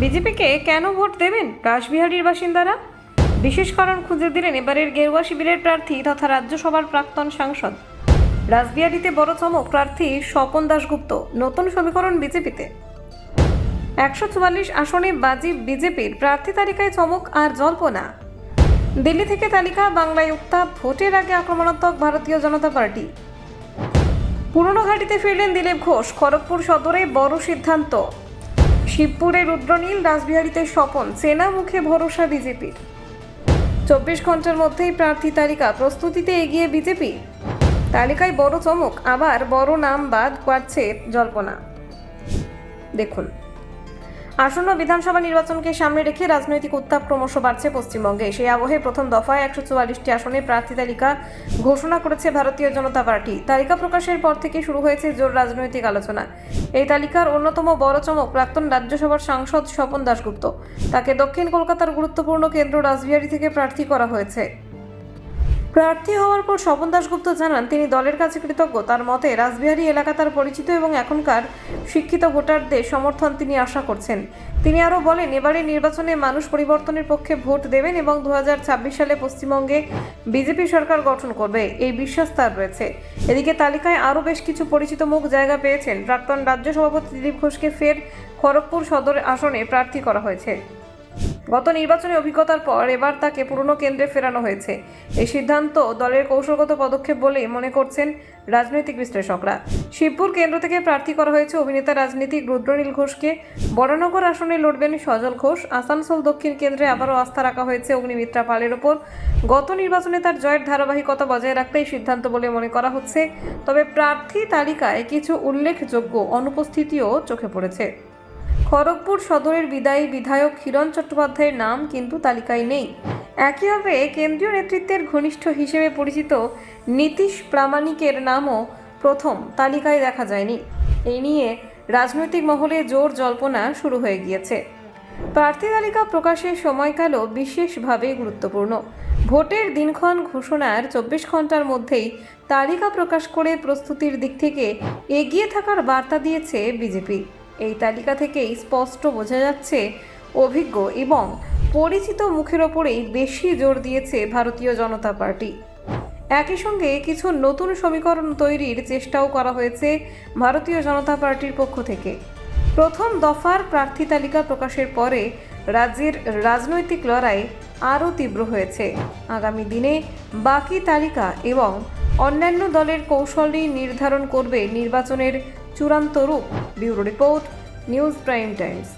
বিজেপিকে কেন ভোট দেবেন রাসবিহারীর বাসিন্দারা? বিশেষ কারণ খুঁজে দিলেন এবারের গেরুয়া শিবিরের প্রার্থী তথা রাজ্যসভার প্রাক্তন সাংসদ। রাসবিহারীতে বড় চমক, প্রার্থী স্বপন দাশগুপ্ত। নতুন সমীকরণ বিজেপিতে 144 আসনে বাজি বিজেপির। প্রার্থী তালিকায় চমক আর জল্পনা। দিল্লি থেকে তালিকা, বাংলায় উত্তাপ। ভোটের আগে আক্রমণাত্মক ভারতীয় জনতা পার্টি। পুরনো ঘাঁটিতে ফিরলেন দিলীপ ঘোষ। খড়গপুর সদরে বড় সিদ্ধান্ত। শিবপুরে রুদ্রনীল, রাসবিহারীতে স্বপন। সেনা মুখে ভরসা বিজেপির। 24 ঘন্টার মধ্যেই প্রার্থী তালিকা। প্রস্তুতিতে এগিয়ে বিজেপি। তালিকায় বড় চমক, আবার বড় নাম বাদ পাচ্ছে জল্পনা। দেখুন, আসন্ন বিধানসভা নির্বাচনকে সামনে রেখে রাজনৈতিক উত্তাপ ক্রমশ বাড়ছে পশ্চিমবঙ্গে। সেই আবহে প্রথম দফায় 144টি আসনে প্রার্থী তালিকা ঘোষণা করেছে ভারতীয় জনতা পার্টি। তালিকা প্রকাশের পর থেকে শুরু হয়েছে জোর রাজনৈতিক আলোচনা। এই তালিকার অন্যতম বড় চমক প্রাক্তন রাজ্যসভার সাংসদ স্বপন দাশগুপ্ত। তাকে দক্ষিণ কলকাতার গুরুত্বপূর্ণ কেন্দ্র রাসবিহারী থেকে প্রার্থী করা হয়েছে। প্রার্থী হওয়ার পর স্বপন দাশগুপ্ত জানান, তিনি দলের কাছে কৃতজ্ঞ। তার মতে, রাসবিহারী এলাকা তার পরিচিত এবং এখনকার শিক্ষিত ভোটারদের সমর্থন তিনি আশা করছেন। তিনি আরও বলেন, এবারের নির্বাচনে মানুষ পরিবর্তনের পক্ষে ভোট দেবেন এবং 2026 সালে পশ্চিমবঙ্গে বিজেপি সরকার গঠন করবে, এই বিশ্বাস তার রয়েছে। এদিকে তালিকায় আরও বেশ কিছু পরিচিত মুখ জায়গা পেয়েছেন। প্রাক্তন রাজ্য সভাপতি দিলীপ ঘোষকে ফের খড়গপুর সদর আসনে প্রার্থী করা হয়েছে। গত নির্বাচনে অভিজ্ঞতার পর এবার তাকে পুরনো কেন্দ্রে ফেরানো হয়েছে। এই সিদ্ধান্ত দলের কৌশলগত পদক্ষেপ বলে মনে করছেন রাজনৈতিক বিশ্লেষকরা। শিবপুর কেন্দ্র থেকে প্রার্থী করা হয়েছে অভিনেতা রাজনীতিক রুদ্রনীল ঘোষকে। বরানগর আসনে লড়বেন সজল ঘোষ। আসানসোল দক্ষিণ কেন্দ্রে আবারও আস্থা রাখা হয়েছে অগ্নিমিত্রা পালের ওপর। গত নির্বাচনে তার জয়ের ধারাবাহিকতা বজায় রাখতে এই সিদ্ধান্ত বলে মনে করা হচ্ছে। তবে প্রার্থী তালিকায় কিছু উল্লেখযোগ্য অনুপস্থিতিও চোখে পড়েছে। খড়গপুর সদরের বিদায়ী বিধায়ক হিরণ চট্টোপাধ্যায়ের নাম কিন্তু তালিকায় নেই। একইভাবে কেন্দ্রীয় নেতৃত্বের ঘনিষ্ঠ হিসেবে পরিচিত নীতিশ প্রামাণিকের নামও প্রথম তালিকায় দেখা যায়নি। এই নিয়ে রাজনৈতিক মহলে জোর জল্পনা শুরু হয়ে গিয়েছে। প্রার্থী তালিকা প্রকাশের সময়কালও বিশেষভাবে গুরুত্বপূর্ণ। ভোটের দিনক্ষণ ঘোষণার 24 ঘন্টার মধ্যেই তালিকা প্রকাশ করে প্রস্তুতির দিক থেকে এগিয়ে থাকার বার্তা দিয়েছে বিজেপি। এই তালিকা থেকেই স্পষ্ট বোঝা যাচ্ছে, অভিজ্ঞ এবং পরিচিত মুখের ওপরেই বেশি জোর দিয়েছে ভারতীয় জনতা পার্টি। একই সঙ্গে কিছু নতুন সমীকরণ তৈরির চেষ্টাও করা হয়েছে ভারতীয় জনতা পার্টির পক্ষ থেকে। প্রথম দফার প্রার্থী তালিকা প্রকাশের পরে রাজ্যের রাজনৈতিক লড়াই আরও তীব্র হয়েছে। আগামী দিনে বাকি তালিকা এবং অন্যান্য দলের কৌশলই নির্ধারণ করবে নির্বাচনের চূড়ান্ত রূপ। Bureau report, news prime Times.